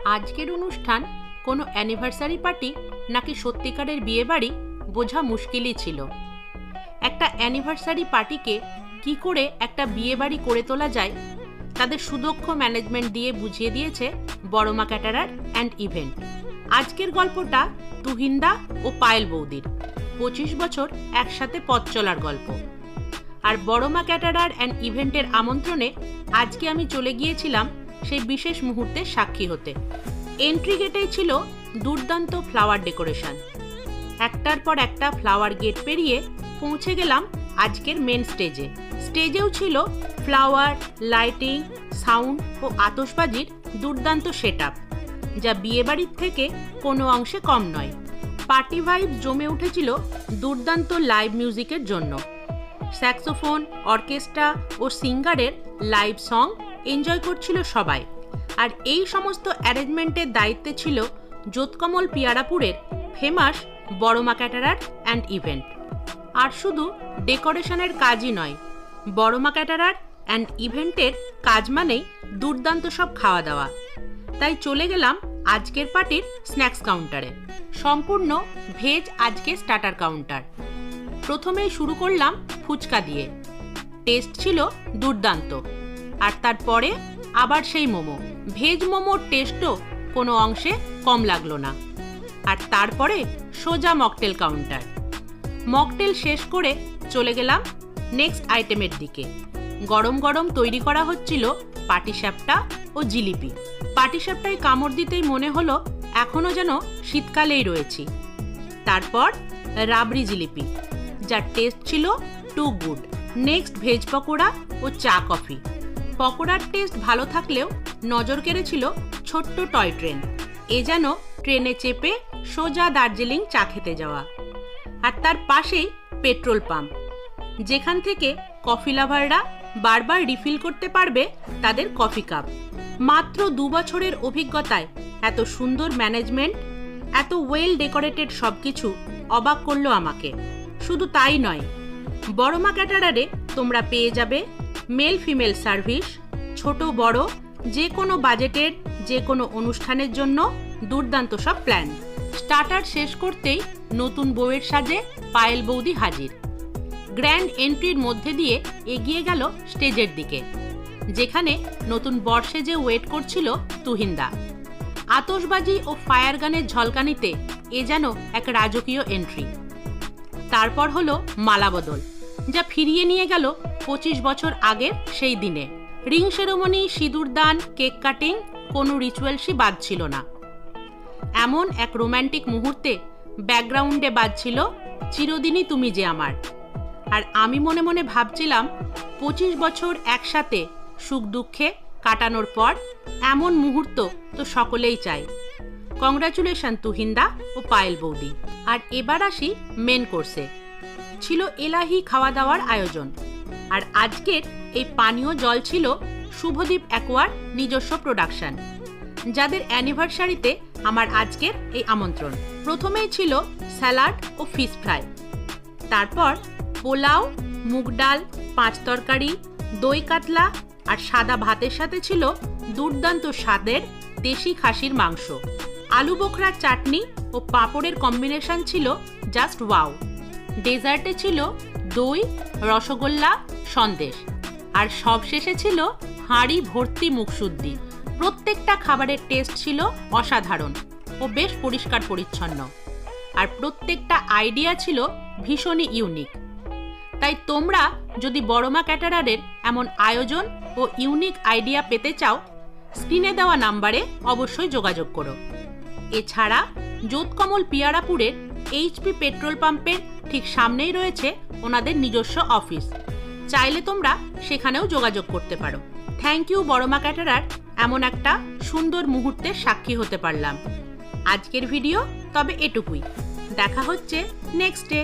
আজকের অনুষ্ঠান কোনো অ্যানিভার্সারি পার্টি নাকি সত্যিকারের বিয়েবাড়ি বোঝা মুশকিলই ছিল। একটা অ্যানিভার্সারি পার্টিকে কি করে একটা বিয়েবাড়ি করে তোলা যায় তাদের সুদক্ষ ম্যানেজমেন্ট দিয়ে বুঝিয়ে দিয়েছে বড়মা ক্যাটারার অ্যান্ড ইভেন্ট। আজকের গল্পটা তুহিনদা ও পায়েল বৌদির 25 বছর একসাথে পথ চলার গল্প। আর বড়মা ক্যাটারার অ্যান্ড ইভেন্টের আমন্ত্রণে আজকে আমি চলে গিয়েছিলাম সেই বিশেষ মুহূর্তের সাক্ষী হতে। এন্ট্রি গেটেই ছিল দুর্দান্ত ফ্লাওয়ার ডেকোরেশন। একটার পর একটা ফ্লাওয়ার গেট পেরিয়ে পৌঁছে গেলাম আজকের মেন স্টেজে। স্টেজেও ছিল ফ্লাওয়ার, লাইটিং, সাউন্ড ও আতশবাজির দুর্দান্ত সেটআপ, যা বিয়েবাড়ির থেকে কোনো অংশে কম নয়। পার্টি ভাইব জমে উঠেছিল দুর্দান্ত লাইভ মিউজিকের জন্য। স্যাক্সোফোন, অর্কেস্ট্রা ও সিঙ্গারের লাইভ সং এনজয় করছিল সবাই। আর এই সমস্ত অ্যারেঞ্জমেন্টের দায়িত্বে ছিল জ্যোৎকমল পিয়ারাপুরের ফেমাস বড়মা ক্যাটারার অ্যান্ড ইভেন্ট। আর শুধু ডেকোরেশনের কাজই নয়, বড়মা ক্যাটারার অ্যান্ড ইভেন্টের কাজ মানেই দুর্দান্ত সব খাওয়া দাওয়া। তাই চলে গেলাম আজকের পার্টির স্ন্যাক্স কাউন্টারে। সম্পূর্ণ ভেজ আজকের স্টার্টার কাউন্টার। প্রথমেই শুরু করলাম ফুচকা দিয়ে। টেস্ট ছিল দুর্দান্ত। আর তারপরে আবার সেই মোমো। ভেজ মোমোর টেস্টও কোনো অংশে কম লাগলো না। আর তারপরে সোজা মকটেল কাউন্টার। মকটেল শেষ করে চলে গেলাম নেক্সট আইটেমের দিকে। গরম গরম তৈরি করা হচ্ছিল পাটিসাপটা ও জিলিপি। পাটিসাপটায় কামড় দিতেই মনে হলো এখনো যেন শীতকালেই রয়েছি। তারপর রাবড়ি জিলিপি, যার টেস্ট ছিল too good. Next veg pakora ও চা কফি। পকোড়ার টেস্ট ভালো থাকলেও নজর কেড়েছিল ছোট্ট টয় ট্রেন। এ যেন ট্রেনে চেপে সোজা দার্জিলিং চা খেতে যাওয়া। আর তার পাশেই পেট্রোল পাম্প, যেখান থেকে কফি লাভাররা বারবার রিফিল করতে পারবে তাদের কফি কাপ। মাত্র 2 বছরের অভিজ্ঞতায় এত সুন্দর ম্যানেজমেন্ট, এত ওয়েল ডেকোরেটেড সবকিছু অবাক করলো আমাকে। শুধু তাই নয়, বড়মা ক্যাটারারে তোমরা পেয়ে যাবে মেল ফিমেল সার্ভিস। ছোট বড় যে কোনো বাজেটের যে কোনো অনুষ্ঠানের জন্য দুর্দান্ত সব প্ল্যান। স্টার্টার শেষ করতেই নতুন বউয়ের সাজে পায়েল বৌদি হাজির। গ্র্যান্ড এন্ট্রির মধ্যে দিয়ে এগিয়ে গেল স্টেজের দিকে, যেখানে নতুন বর সেজে ওয়েট করছিল তুহিনদা। আতশবাজি ও ফায়ার গানের ঝলকানিতে এ যেন এক রাজকীয় এন্ট্রি। তারপর হলো মালাবদল, যা ফিরিয়ে নিয়ে গেল 25 বছর আগের সেই দিনে। রিং সেরেমনি, সিঁদুর দান, কেক কাটিং, কোনো রিচুয়ালসই বাদ ছিল না। এমন এক রোম্যান্টিক মুহূর্তে ব্যাকগ্রাউন্ডে বাজছিল চিরদিনই তুমি যে আমার। আর আমি মনে মনে ভাবছিলাম 25 বছর একসাথে সুখ দুঃখে কাটানোর পর এমন মুহূর্ত তো সকলেই চাই। কংগ্রাচুলেশন তুহিনদা ও পায়েল বৌদি। আর এবার আসি মেন কোর্সে। ছিল এলাহি খাওয়া দাওয়ার আয়োজন। আর আজকের এই পানীয় জল ছিল শুভদীপ অ্যাকোয়ার নিজস্ব প্রোডাকশন, যাদের অ্যানিভার্সারিতে আমার আজকের এই আমন্ত্রণ। প্রথমেই ছিল স্যালাড ও ফিশ ফ্রাই। তারপর পোলাও, মুগ ডাল, 5 তরকারি, দই কাতলা আর সাদা ভাতের সাথে ছিল দুর্দান্ত স্বাদের দেশি খাসির মাংস। আলু বোখরার চাটনি ও পাঁপড়ের কম্বিনেশন ছিল জাস্ট ওয়াও। ডেজার্টে ছিল দই, রসগোল্লা, সন্দেশ। আর সবশেষে ছিল হাঁড়ি ভর্তি মুখশুদ্ধি। প্রত্যেকটা খাবারের টেস্ট ছিল অসাধারণ ও বেশ পরিষ্কার পরিচ্ছন্ন। আর প্রত্যেকটা আইডিয়া ছিল ভীষণই ইউনিক। তাই তোমরা যদি বড়মা ক্যাটারারের এমন আয়োজন ও ইউনিক আইডিয়া পেতে চাও, স্ক্রিনে দেওয়া নাম্বারে অবশ্যই যোগাযোগ করো। এছাড়া জ্যোৎকমল পিয়ারাপুরের এইচপি পেট্রোল পাম্পের ঠিক সামনেই রয়েছে ওনাদের নিজস্ব অফিস। চাইলে তোমরা সেখানেও যোগাযোগ করতে পারো। থ্যাংক ইউ বড়মা ক্যাটারার, এমন একটা সুন্দর মুহূর্তের সাক্ষী হতে পারলাম। আজকের ভিডিও তবে এটুকুই। দেখা হচ্ছে নেক্সট ডে।